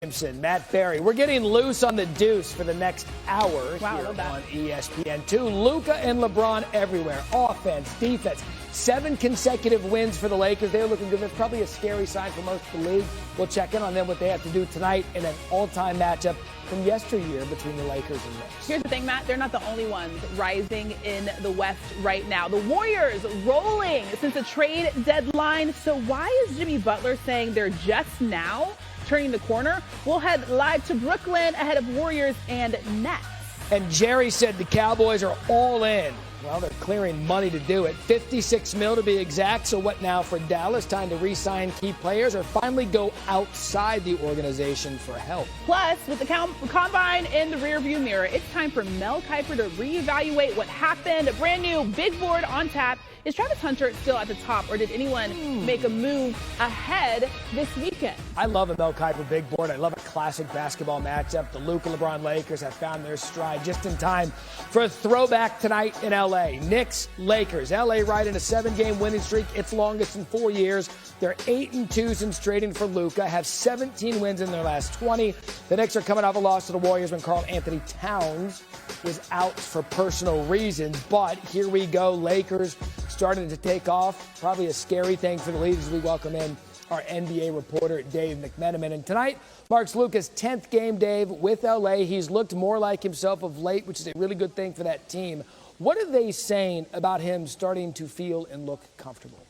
Williamson, Matt Ferry. We're getting loose on the deuce for the next hour here on ESPN2. Luka and LeBron everywhere. Offense, defense. 7 consecutive wins for the Lakers. They're looking good. That's probably a scary sign for most of the league. We'll check in on them, what they have to do tonight in an all-time matchup from yesteryear between the Lakers and Knicks. Here's the thing, Matt. They're not the only ones rising in the West right now. The Warriors rolling since the trade deadline. So why is Jimmy Butler saying they're just now turning the corner? We'll head live to Brooklyn ahead of Warriors and Nets. And Jerry said the Cowboys are all in. Well, they're clearing money to do it. $56 million to be exact. So what now for Dallas? Time to re-sign key players or finally go outside the organization for help. Plus, with the combine in the rearview mirror, it's time for Mel Kiper to reevaluate what happened. A brand new big board on tap. Is Travis Hunter still at the top, or did anyone make a move ahead this weekend? I love a Mel Kiper big board. I love a classic basketball matchup. The Luka-LeBron Lakers have found their stride just in time for a throwback tonight in L.A. Knicks, Lakers. L.A. riding a 7-game winning streak, its longest in 4 years. They're 8-2 since trading for Luka, have 17 wins in their last 20. The Knicks are coming off a loss to the Warriors when Karl Anthony Towns was out for personal reasons. But here we go, Lakers starting to take off. Probably a scary thing for the league as we welcome in our NBA reporter, Dave McMenamin. And tonight marks Luka's 10th game, Dave, with LA. He's looked more like himself of late, which is a really good thing for that team. What are they saying about him starting to feel and look comfortable?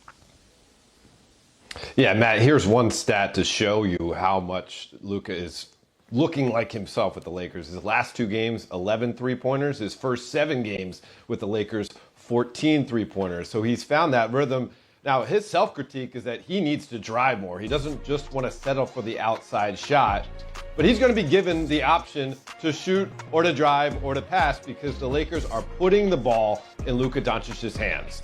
Yeah, Matt, here's one stat to show you how much Luka is looking like himself with the Lakers. His last 2 games, 11 three-pointers. His first 7 games with the Lakers, 14 three-pointers. So he's found that rhythm. Now, his self-critique is that he needs to drive more. He doesn't just want to settle for the outside shot, but he's going to be given the option to shoot or to drive or to pass because the Lakers are putting the ball in Luka Doncic's hands.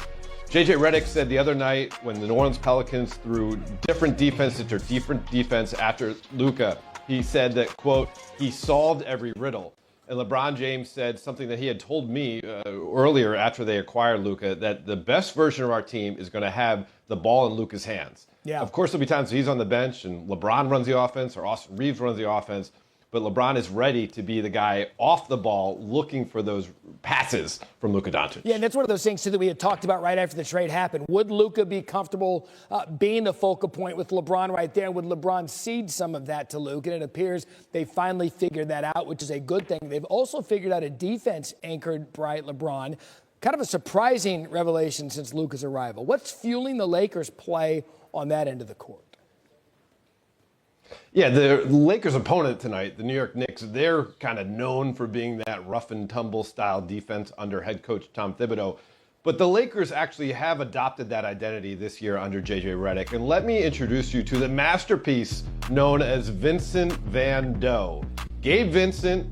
JJ Redick said the other night when the New Orleans Pelicans threw different defense after different defense after Luka, he said that, quote, he solved every riddle. And LeBron James said something that he had told me earlier after they acquired Luka, that the best version of our team is going to have the ball in Luka's hands. Yeah. Of course, there'll be times he's on the bench and LeBron runs the offense or Austin Reeves runs the offense, but LeBron is ready to be the guy off the ball looking for those passes from Luka Doncic. Yeah, and that's one of those things, too, that we had talked about right after the trade happened. Would Luka be comfortable being the focal point with LeBron right there? Would LeBron cede some of that to Luka? And it appears they finally figured that out, which is a good thing. They've also figured out a defense anchored by LeBron. Kind of a surprising revelation since Luka's arrival. What's fueling the Lakers' play on that end of the court? Yeah, the Lakers' opponent tonight, the New York Knicks, they're kind of known for being that rough and tumble style defense under head coach Tom Thibodeau. But the Lakers actually have adopted that identity this year under J.J. Redick. And let me introduce you to the masterpiece known as Vincent Van Doe. Gabe Vincent,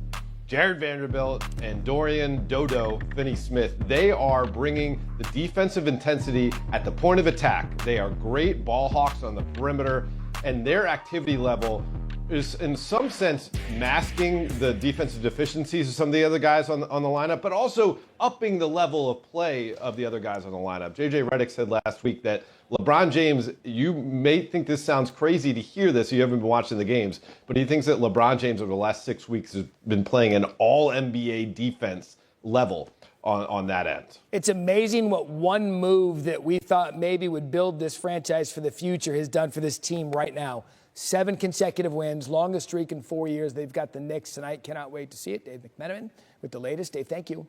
Jared Vanderbilt, and Dorian Dodo Finney-Smith, they are bringing the defensive intensity at the point of attack. They are great ball hawks on the perimeter. And their activity level is, in some sense, masking the defensive deficiencies of some of the other guys on the lineup, but also upping the level of play of the other guys on the lineup. JJ Redick said last week that LeBron James, you may think this sounds crazy to hear this, you haven't been watching the games, but he thinks that LeBron James over the last 6 weeks has been playing an all-NBA defense level on that end. It's amazing what one move that we thought maybe would build this franchise for the future has done for this team right now. 7 consecutive wins, longest streak in 4 years. They've got the Knicks tonight. Cannot wait to see it. Dave McMenamin with the latest. Dave, thank you.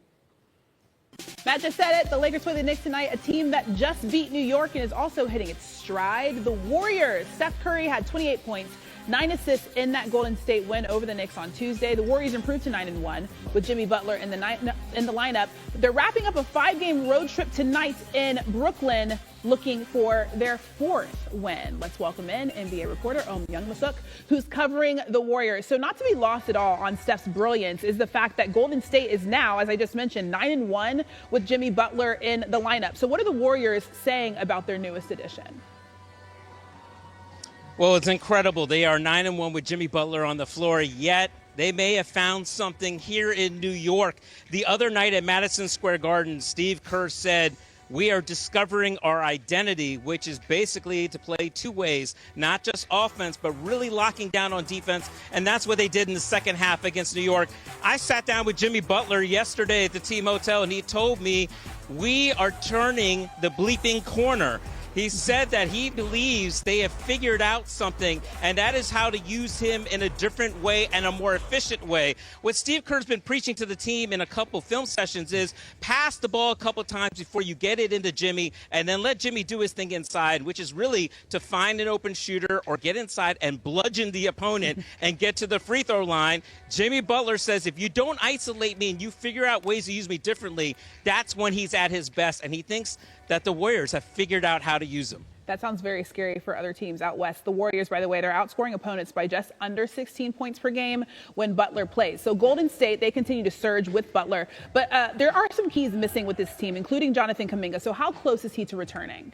Matt just said it. The Lakers play the Knicks tonight, a team that just beat New York and is also hitting its stride. The Warriors. Steph Curry had 28 points. 9 assists in that Golden State win over the Knicks on Tuesday. The Warriors improved to 9-1 with Jimmy Butler in the lineup. They're wrapping up a 5-game road trip tonight in Brooklyn, looking for their 4th win. Let's welcome in NBA reporter Youngmasuk, who's covering the Warriors. So not to be lost at all on Steph's brilliance is the fact that Golden State is now, as I just mentioned, 9-1 with Jimmy Butler in the lineup. So what are the Warriors saying about their newest addition? Well, it's incredible. They are 9-1 with Jimmy Butler on the floor, yet they may have found something here in New York. The other night at Madison Square Garden, Steve Kerr said we are discovering our identity, which is basically to play two ways, not just offense, but really locking down on defense. And that's what they did in the second half against New York. I sat down with Jimmy Butler yesterday at the team hotel, and he told me we are turning the bleeping corner. He said that he believes they have figured out something, and that is how to use him in a different way and a more efficient way. What Steve Kerr's been preaching to the team in a couple film sessions is pass the ball a couple times before you get it into Jimmy, and then let Jimmy do his thing inside, which is really to find an open shooter or get inside and bludgeon the opponent and get to the free throw line. Jimmy Butler says if you don't isolate me and you figure out ways to use me differently, that's when he's at his best, and he thinks that the Warriors have figured out how to use them. That sounds very scary for other teams out west. The Warriors, by the way, they're outscoring opponents by just under 16 points per game when Butler plays. So Golden State, they continue to surge with Butler. But there are some keys missing with this team, including Jonathan Kuminga. So how close is he to returning?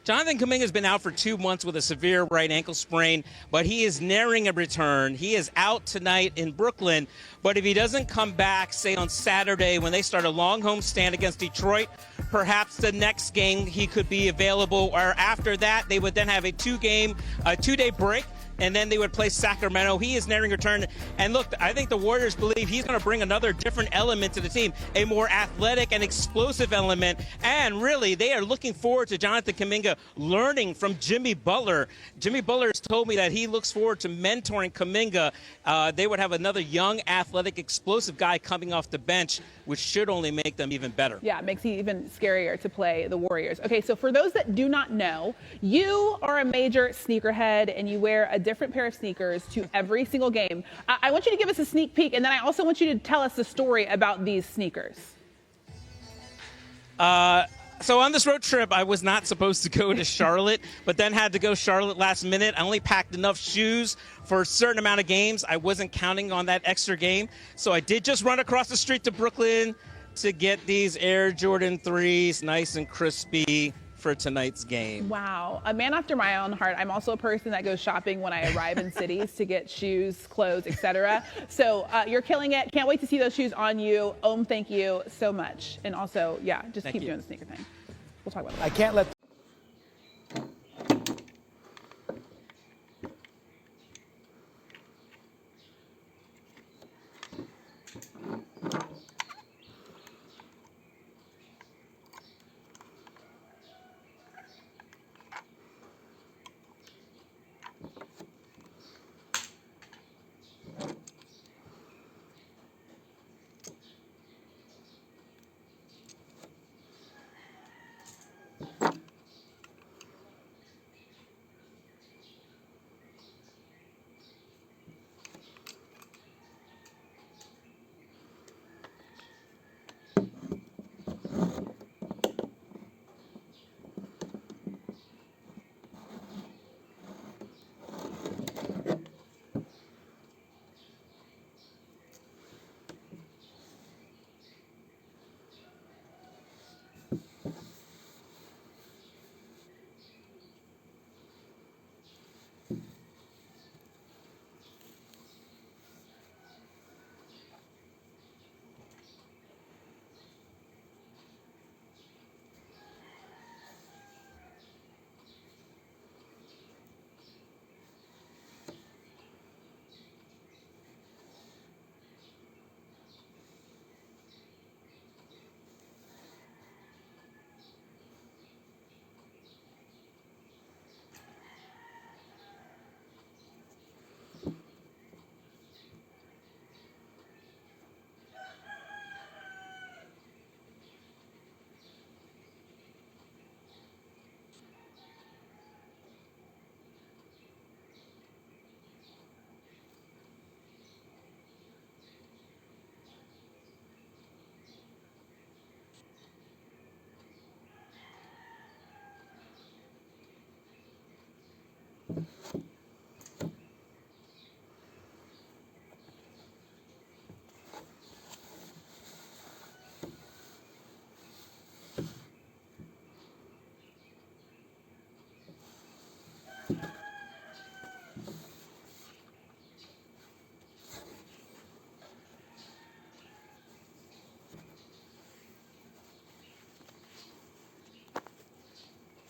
Jonathan Kuminga has been out for 2 months with a severe right ankle sprain, but he is nearing a return. He is out tonight in Brooklyn, but if he doesn't come back, say on Saturday when they start a long homestand against Detroit, perhaps the next game he could be available, or after that they would then have a two-day break, and then they would play Sacramento. He is nearing return. And look, I think the Warriors believe he's going to bring another different element to the team, a more athletic and explosive element. And really, they are looking forward to Jonathan Kuminga learning from Jimmy Butler. Jimmy Butler has told me that he looks forward to mentoring Kuminga. They would have another young, athletic, explosive guy coming off the bench, which should only make them even better. Yeah, it makes it even scarier to play the Warriors. Okay, so for those that do not know, you are a major sneakerhead and you wear a different pair of sneakers to every single game. I want you to give us a sneak peek, and then I also want you to tell us the story about these sneakers. So on this road trip, I was not supposed to go to Charlotte, but then had to go Charlotte last minute. I only packed enough shoes for a certain amount of games. I wasn't counting on that extra game. So I did just run across the street to Brooklyn to get these Air Jordan 3s, nice and crispy, for tonight's game. Wow. A man after my own heart. I'm also a person that goes shopping when I arrive in cities to get shoes, clothes, etc. So you're killing it. Can't wait to see those shoes on you. Thank you so much. And also, yeah, just keep doing the sneaker thing. We'll talk about that. I can't let